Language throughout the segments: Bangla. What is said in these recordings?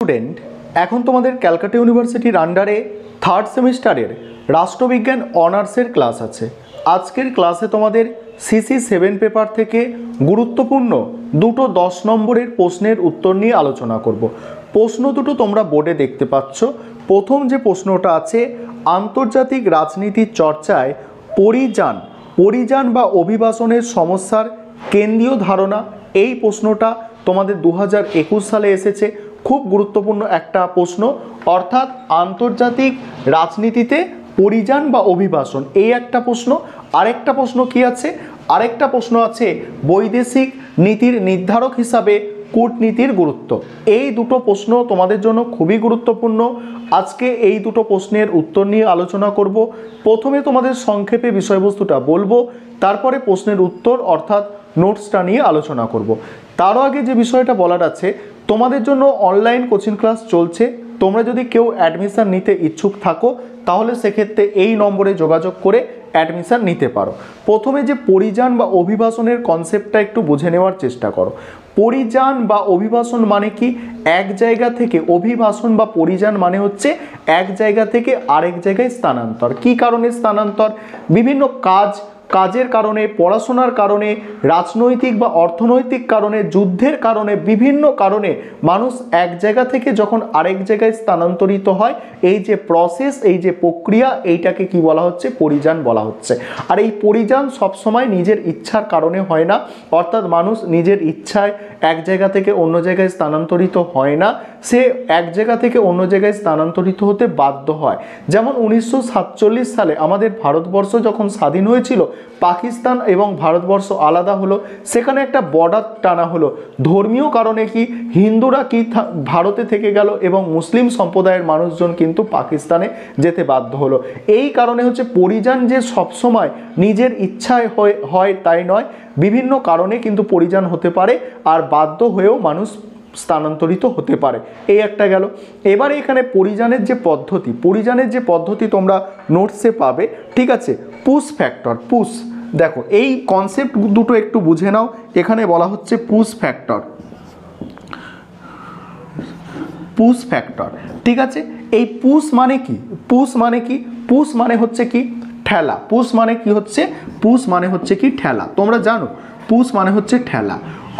স্টুডেন্ট, এখন তোমাদের ক্যালকাটা ইউনিভার্সিটির আন্ডারে থার্ড সেমিস্টারের রাষ্ট্রবিজ্ঞান অনার্সের ক্লাস আছে। আজকের ক্লাসে তোমাদের সিসি 7 পেপার থেকে গুরুত্বপূর্ণ দুটো 10 নম্বরের প্রশ্নের উত্তর নিয়ে আলোচনা করব। প্রশ্ন দুটো তোমরা বোর্ডে দেখতে পাচ্ছ। প্রথম যে প্রশ্নটা আছে, আন্তর্জাতিক রাজনীতির চর্চায় পরিযান বা অভিবাসনের সমস্যার কেন্দ্রীয় ধারণা। এই প্রশ্নটা তোমাদের 2021 সালে এসেছে। খুব গুরুত্বপূর্ণ একটা প্রশ্ন, অর্থাৎ আন্তর্জাতিক রাজনীতিতে পরিযান বা অভিবাসন, এই একটা প্রশ্ন। আরেকটা প্রশ্ন কি আছে? আরেকটা প্রশ্ন আছে বৈদেশিক নীতির নির্ধারক হিসাবে কূটনীতির গুরুত্ব। এই দুটো প্রশ্ন তোমাদের জন্য খুবই গুরুত্বপূর্ণ। আজকে এই দুটো প্রশ্নের উত্তর নিয়ে আলোচনা করব। প্রথমে তোমাদের সংক্ষেপে বিষয়বস্তুটা বলবো, তারপরে প্রশ্নের উত্তর অর্থাৎ নোটসটা নিয়ে আলোচনা করব। তারও আগে যে বিষয়টা বলার আছে, তোমাদের জন্য অনলাইন কোচিং ক্লাস চলছে। তোমরা যদি কেউ অ্যাডমিশান নিতে ইচ্ছুক থাকো তাহলে সেক্ষেত্রে এই নম্বরে যোগাযোগ করে অ্যাডমিশান নিতে পারো। প্রথমে যে পরিযান বা অভিবাসনের কনসেপ্টটা একটু বুঝে নেওয়ার চেষ্টা করো। পরিযান বা অভিবাসন মানে কি? এক জায়গা থেকে, অভিবাসন বা পরিযান মানে হচ্ছে এক জায়গা থেকে আরেক জায়গায় স্থানান্তর। কি কারণে স্থানান্তর? বিভিন্ন কাজের কারণে, পড়াশোনার কারণে, রাজনৈতিক বা অর্থনৈতিক কারণে, যুদ্ধের কারণে, বিভিন্ন কারণে মানুষ এক জায়গা থেকে যখন আরেক জায়গায় স্থানান্তরিত হয়, এই যে প্রসেস, এই যে প্রক্রিয়া, এইটাকে কি বলা হচ্ছে? পরিযান বলা হচ্ছে। আর এই পরিযান সবসময় নিজের ইচ্ছার কারণে হয় না, অর্থাৎ মানুষ নিজের ইচ্ছায় এক জায়গা থেকে অন্য জায়গায় স্থানান্তরিত হয় না, সে এক জায়গা থেকে অন্য জায়গায় স্থানান্তরিত হতে বাধ্য হয়। যেমন 1947 সালে আমাদের ভারতবর্ষ যখন স্বাধীন হয়েছিল, পাকিস্তান এবং ভারতবর্ষ আলাদা হলো, সেখানে একটা বর্ডার টানা হলো। ধর্মীয় কারণে কি হিন্দুরা কি ভারতে থেকে গেল এবং মুসলিম সম্প্রদায়ের মানুষজন কিন্তু পাকিস্তানে যেতে বাধ্য হলো। এই কারণে হচ্ছে পরিযান যে সবসময় নিজের ইচ্ছায় হয় তাই নয়, বিভিন্ন কারণে কিন্তু পরিযান হতে পারে, আর বাধ্য হয়েও মানুষ স্থানান্তরিত হতে পারে। এই একটা গেল। এবারে এখানে পরিযানের যে পদ্ধতি তোমরা নোটসে পাবে, ঠিক আছে? পুশ ফ্যাক্টর, দেখো এই কনসেপ্ট দুটো একটু বুঝে নাও। এখানে বলা হচ্ছে পুশ ফ্যাক্টর, ঠিক আছে? এই পুশ মানে কি? পুশ মানে হচ্ছে কি? ঠেলা। পুশ মানে হচ্ছে কি? ঠেলা। তোমরা জানো পুশ মানে হচ্ছে ঠেলা।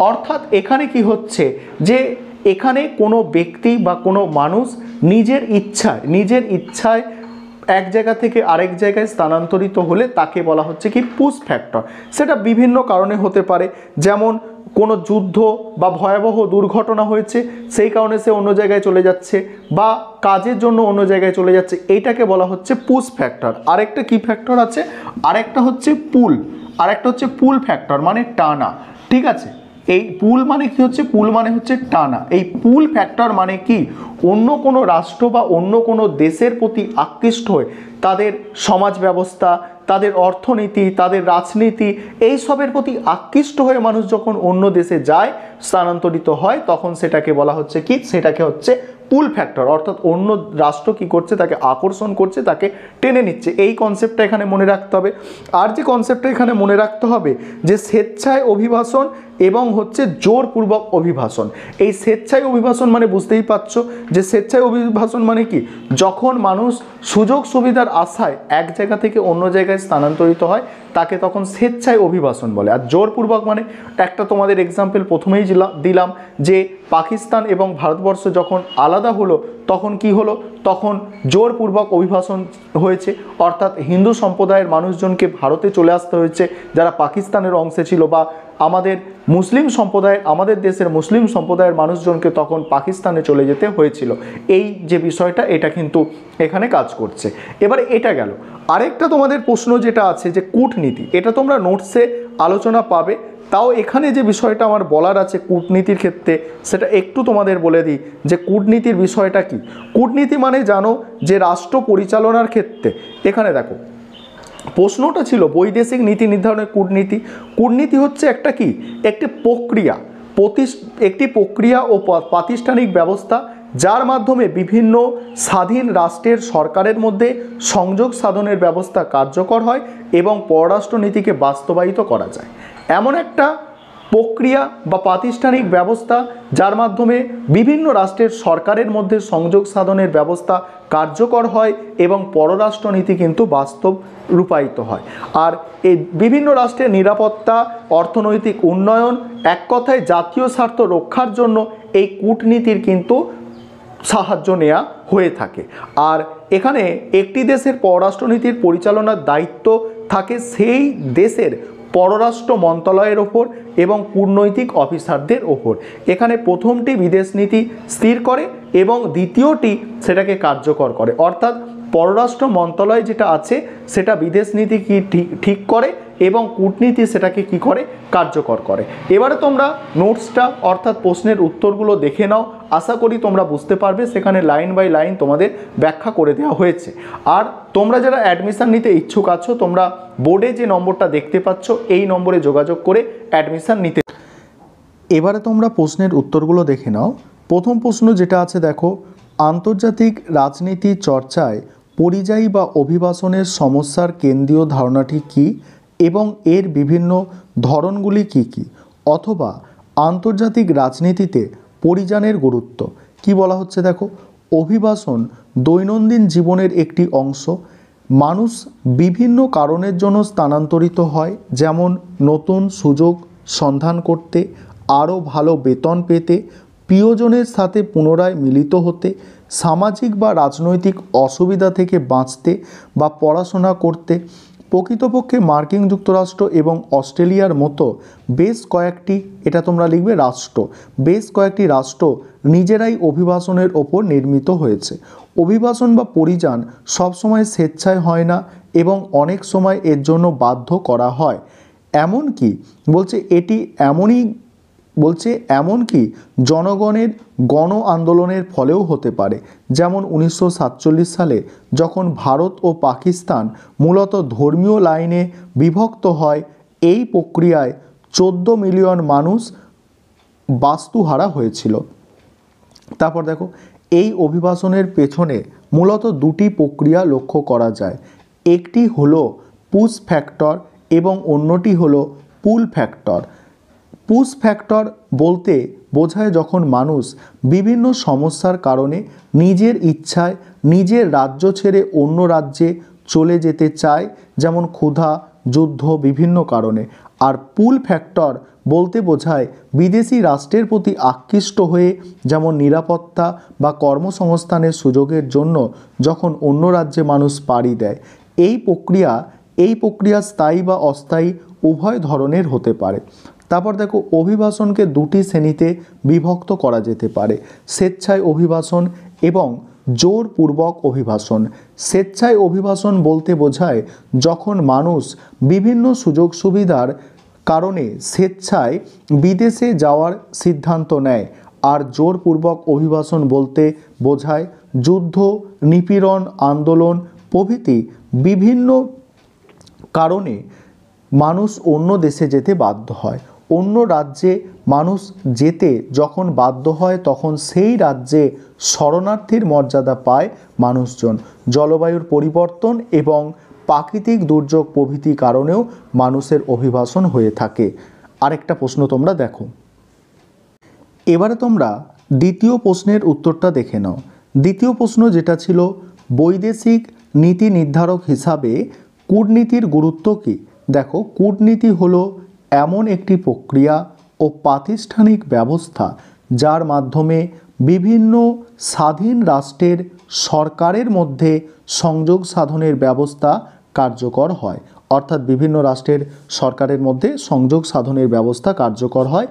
অর্থাৎ এখানে কি হচ্ছে যে এখানে কোনো ব্যক্তি বা কোনো মানুষ নিজের ইচ্ছায় এক জায়গা থেকে আরেক জায়গায় স্থানান্তরিত হলে তাকে বলা হচ্ছে কি? Push factor. সেটা বিভিন্ন কারণে হতে পারে, যেমন কোনো যুদ্ধ বা ভয়াবহ দুর্ঘটনা হয়েছে, সেই কারণে সে অন্য জায়গায় চলে যাচ্ছে, বা কাজের জন্য অন্য জায়গায় চলে যাচ্ছে, এইটাকে বলা হচ্ছে পুশ ফ্যাক্টর। আরেকটা কি ফ্যাক্টর আছে? আরেকটা হচ্ছে পুল ফ্যাক্টর, মানে টানা, ঠিক আছে? এই পুল মানে কি হচ্ছে? পুল মানে হচ্ছে টানা। এই পুল ফ্যাক্টর মানে কি? অন্য কোনো রাষ্ট্র বা অন্য কোনো দেশের প্রতি আকৃষ্ট হয়ে তাদের সমাজ ব্যবস্থা, তাদের অর্থনীতি, তাদের রাজনীতি, এইসবের প্রতি আকৃষ্ট হয়ে মানুষ যখন অন্য দেশে যায়, স্থানান্তরিত হয়, তখন সেটাকে বলা হচ্ছে কি? সেটাকে হচ্ছে পুল ফ্যাক্টর। অর্থাৎ অন্য রাষ্ট্র কি করছে? তাকে আকর্ষণ করছে, তাকে টেনে নিচ্ছে। এই কনসেপ্টটা এখানে মনে রাখতে হবে। আর যে কনসেপ্টটা এখানে মনে রাখতে হবে, যে স্বেচ্ছায় অভিবাসন এবং হচ্ছে জোরপূর্বক অভিবাসন। এই স্বেচ্ছায় অভিবাসন মানে বুঝতেই পারছো যে স্বেচ্ছায় অভিবাসন মানে কি? যখন মানুষ সুযোগ সুবিধার আশায় এক জায়গা থেকে অন্য জায়গায় স্থানান্তরিত হয়, তাকে তখন স্বেচ্ছায় অভিবাসন বলে। আর জোরপূর্বক মানে, একটা তোমাদের এক্সাম্পল প্রথমেই দিলাম, যে পাকিস্তান এবং ভারতবর্ষ যখন আলাদা হলো, তখন কি হলো? তখন জোরপূর্বক অভিবাসন হয়েছে, অর্থাৎ হিন্দু সম্প্রদায়ের মানুষজনকে ভারতে চলে আসতে হয়েছে যারা পাকিস্তানের অংশে ছিল, বা আমাদের আমাদের দেশের মুসলিম সম্প্রদায়ের মানুষজনকে তখন পাকিস্তানে চলে যেতে হয়েছিল। এই যে বিষয়টা, এটা কিন্তু এখানে কাজ করছে। এবারে এটা গেল। আরেকটা তোমাদের প্রশ্ন যেটা আছে, যে কূটনীতি, এটা তোমরা নোটসে আলোচনা পাবে। তাও এখানে যে বিষয়টা আমার বলার আছে কূটনীতির ক্ষেত্রে, সেটা একটু তোমাদের বলে দিই, যে কূটনীতির বিষয়টা কি। কূটনীতি মানে জানো যে রাষ্ট্র পরিচালনার ক্ষেত্রে, এখানে দেখো প্রশ্নটা ছিল বৈদেশিক নীতি নির্ধারণের কূটনীতি হচ্ছে একটা কি? একটি প্রক্রিয়া ও প্রাতিষ্ঠানিক ব্যবস্থা, যার মাধ্যমে বিভিন্ন স্বাধীন রাষ্ট্রের সরকারের মধ্যে সংযোগ সাধনের ব্যবস্থা কার্যকর হয় এবং পররাষ্ট্র নীতিকে বাস্তবায়িত করা যায়। এমন একটা প্রক্রিয়া বা প্রাতিষ্ঠানিক ব্যবস্থা যার মাধ্যমে বিভিন্ন রাষ্ট্রের সরকারের মধ্যে সংযোগ সাধনের ব্যবস্থা কার্যকর হয় এবং পররাষ্ট্রনীতি কিন্তু বাস্তব রূপায়িত হয়। আর এই বিভিন্ন রাষ্ট্রের নিরাপত্তা, অর্থনৈতিক উন্নয়ন, এক কথায় জাতীয় স্বার্থ রক্ষার জন্য এই কূটনীতির কিন্তু সাহায্য নেওয়া হয়ে থাকে। আর এখানে একটি দেশের পররাষ্ট্রনীতির পরিচালনার দায়িত্ব থাকে সেই দেশের পররাষ্ট্র মন্ত্রণালয়ের ওপর এবং কূটনৈতিক অফিসারদের ওপর। এখানে প্রথমটি বিদেশ নীতি স্থির করে এবং দ্বিতীয়টি সেটাকে কার্যকর করে, অর্থাৎ পররাষ্ট্র মন্ত্রণালয় যেটা আছে সেটা বিদেশ নীতি কি ঠিক করে এবং কূটনীতি সেটাকে কি করে, কার্যকর করে। এবারে তোমরা নোটসটা অর্থাৎ প্রশ্নের উত্তরগুলো দেখে নাও, আশা করি তোমরা বুঝতে পারবে, সেখানে লাইন বাই লাইন তোমাদের ব্যাখ্যা করে দেওয়া হয়েছে। আর তোমরা যারা অ্যাডমিশান নিতে ইচ্ছুক আছো তোমরা বোর্ডে যে নম্বরটা দেখতে পাচ্ছ এই নম্বরে যোগাযোগ করে অ্যাডমিশান নিতে। এবারে তোমরা প্রশ্নের উত্তরগুলো দেখে নাও। প্রথম প্রশ্ন যেটা আছে দেখো, আন্তর্জাতিক রাজনীতি চর্চায় পরিযায়ী বা অভিবাসনের সমস্যার কেন্দ্রীয় ধারণাটি কী এবং এর বিভিন্ন ধরনগুলি কী কী? অথবা আন্তর্জাতিক রাজনীতিতে পরিযানের গুরুত্ব কি বলা হচ্ছে দেখো, অভিবাসন দৈনন্দিন জীবনের একটি অংশ। মানুষ বিভিন্ন কারণের জন্য স্থানান্তরিত হয়, যেমন নতুন সুযোগ সন্ধান করতে, আরও ভালো বেতন পেতে, প্রিয়জনের সাথে পুনরায় মিলিত হতে, সামাজিক বা রাজনৈতিক অসুবিধা থেকে বাঁচতে বা পড়াশোনা করতে। প্রকৃতপক্ষে মার্কিন যুক্তরাষ্ট্র এবং অস্ট্রেলিয়ার মতো বেশ কয়েকটি, এটা তোমরা লিখবে রাষ্ট্র, বেশ কয়েকটি রাষ্ট্র নিজেরাই অভিবাসনের ওপর নির্মিত হয়েছে। অভিবাসন বা পরিযান সবসময় স্বেচ্ছায় হয় না এবং অনেক সময় এর জন্য বাধ্য করা হয়। এমনকি এমনকি জনগণের গণ আন্দোলনের ফলেও হতে পারে, যেমন 1947 সালে যখন ভারত ও পাকিস্তান মূলত ধর্মীয় লাইনে বিভক্ত হয়। এই প্রক্রিয়ায় 14 মিলিয়ন মানুষ বাস্তুহারা হয়েছিল। তারপর দেখো, এই অভিবাসনের পেছনে মূলত দুটি প্রক্রিয়া লক্ষ্য করা যায়। একটি হলো পুশ ফ্যাক্টর এবং অন্যটি হলো পুল ফ্যাক্টর। পুশ ফ্যাক্টর বলতে বোঝায় যখন মানুষ বিভিন্ন সমস্যার কারণে নিজের ইচ্ছায় নিজের রাজ্য ছেড়ে অন্য রাজ্যে চলে যেতে চায়, যেমন ক্ষুধা, যুদ্ধ, বিভিন্ন কারণে। আর পুল ফ্যাক্টর বলতে বোঝায় বিদেশি রাষ্ট্রের প্রতি আকৃষ্ট হয়ে, যেমন নিরাপত্তা বা কর্মসংস্থানের সুযোগের জন্য যখন অন্য রাজ্যে মানুষ পাড়ি দেয়। এই প্রক্রিয়া স্থায়ী বা অস্থায়ী উভয় ধরনের হতে পারে। তারপর দেখো, অভিবাসনকে দুটি শ্রেণীতে বিভক্ত করা যেতে পারে, স্বেচ্ছায় অভিবাসন এবং জোরপূর্বক অভিবাসন। স্বেচ্ছায় অভিবাসন বলতে বোঝায় যখন মানুষ বিভিন্ন সুযোগ সুবিধার কারণে স্বেচ্ছায় বিদেশে যাওয়ার সিদ্ধান্ত নেয়। আর জোরপূর্বক অভিবাসন বলতে বোঝায় যুদ্ধ, নিপীড়ন, আন্দোলন প্রভৃতি বিভিন্ন কারণে মানুষ অন্য দেশে যেতে বাধ্য হয়। অন্য রাজ্যে মানুষ যেতে যখন বাধ্য হয় তখন সেই রাজ্যে শরণার্থীর মর্যাদা পায় মানুষজন। জলবায়ুর পরিবর্তন এবং প্রাকৃতিক দুর্যোগ প্রভৃতি কারণেও মানুষের অভিবাসন হয়ে থাকে। আরেকটা প্রশ্ন তোমরা দেখো। এবারে তোমরা দ্বিতীয় প্রশ্নের উত্তরটা দেখে নাও। দ্বিতীয় প্রশ্ন যেটা ছিল, বৈদেশিক নীতি নির্ধারক হিসাবে কূটনীতির গুরুত্ব কী? দেখো, কূটনীতি হলো এমন একটি প্রক্রিয়া ও প্রাতিষ্ঠানিক ব্যবস্থা যার মাধ্যমে বিভিন্ন স্বাধীন রাষ্ট্রের সরকারের মধ্যে সংযোগ সাধনের ব্যবস্থা কার্যকর হয়। অর্থাৎ বিভিন্ন রাষ্ট্রের সরকারের মধ্যে সংযোগ সাধনের ব্যবস্থা কার্যকর হয়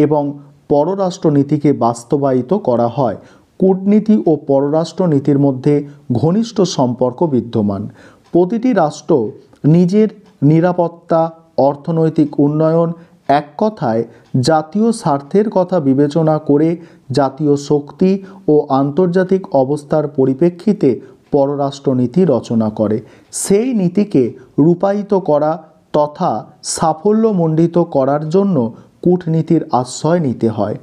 এবং পররাষ্ট্রনীতিকে বাস্তবায়িত করা হয়। কূটনীতি ও পররাষ্ট্রনীতির মধ্যে ঘনিষ্ঠ সম্পর্ক বিদ্যমান। প্রতিটি রাষ্ট্র নিজের নিরাপত্তা, অর্থনৈতিক উন্নয়ন, এক কথায় জাতীয় স্বার্থের কথা বিবেচনা করে জাতীয় শক্তি ও আন্তর্জাতিক অবস্থার পরিপ্রেক্ষিতে পররাষ্ট্রনীতি রচনা করে। সেই নীতিকে রূপায়িত করা তথা সাফল্যমণ্ডিত করার জন্য কূটনীতির আশ্রয় নিতে হয়।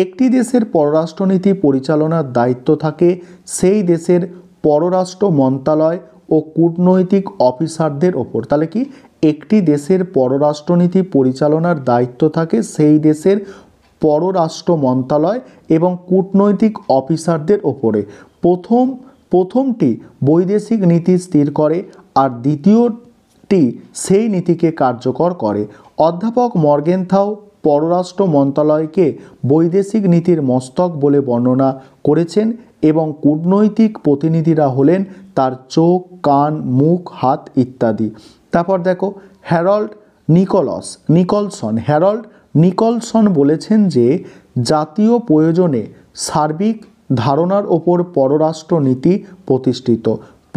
একটি দেশের পররাষ্ট্রনীতি পরিচালনার দায়িত্ব থাকে সেই দেশের পররাষ্ট্র মন্ত্রণালয় ও ও কূটনৈতিক অফিসারদের ওপর। তাহলে কি, একটি দেশের পররাষ্ট্রনীতি পরিচালনার দায়িত্ব থাকে সেই দেশের পররাষ্ট্র মন্ত্রণালয় এবং কূটনৈতিক অফিসারদের ওপরে। প্রথমটি বৈদেশিক নীতি স্থির করে আর দ্বিতীয়টি সেই নীতিকে কার্যকর করে। অধ্যাপক মর্গেনথাউ পররাষ্ট্র মন্ত্রণালয়কে বৈদেশিক নীতির মস্তক বলে বর্ণনা করেছেন এবং কূটনৈতিক প্রতিনিধিরা হলেন তার চোখ, কান, মুখ, হাত ইত্যাদি। তারপর দেখো হ্যারল্ড নিকলসন বলেছেন যে জাতীয় প্রয়োজনে সার্বিক ধারণার ওপর পররাষ্ট্র নীতি প্রতিষ্ঠিত।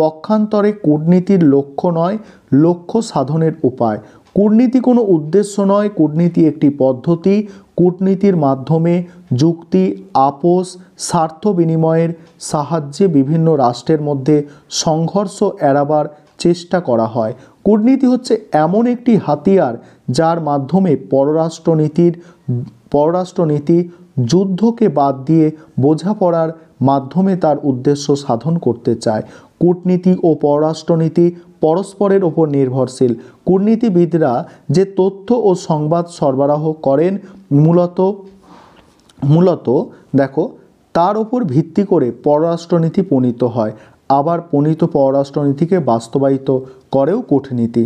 পক্ষান্তরে কূটনীতির লক্ষ্য নয়, লক্ষ্য সাধনের উপায়। কূটনীতি কোনো উদ্দেশ্য নয়, কূটনীতি একটি পদ্ধতি। কূটনীতির মাধ্যমে যুক্তি, আপোষ, স্বার্থ বিনিময়ের সাহায্যে বিভিন্ন রাষ্ট্রের মধ্যে সংঘর্ষ এড়াবার চেষ্টা করা হয়। কূটনীতি হচ্ছে এমন একটি হাতিয়ার যার মাধ্যমে পররাষ্ট্রনীতি যুদ্ধকে বাদ দিয়ে বোঝাপড়ার মাধ্যমে তার উদ্দেশ্য সাধন করতে চায়। কূটনীতি ও পররাষ্ট্রনীতি পরস্পরের ওপর নির্ভরশীল। কূটনীতিবিদরা যে তথ্য ও সংবাদ সরবরাহ করেন মূলত দেখো তার উপর ভিত্তি করে পররাষ্ট্রনীতি প্রণীত হয়, আবার প্রণীত পররাষ্ট্রনীতিকে বাস্তবায়িত করেও কূটনীতি।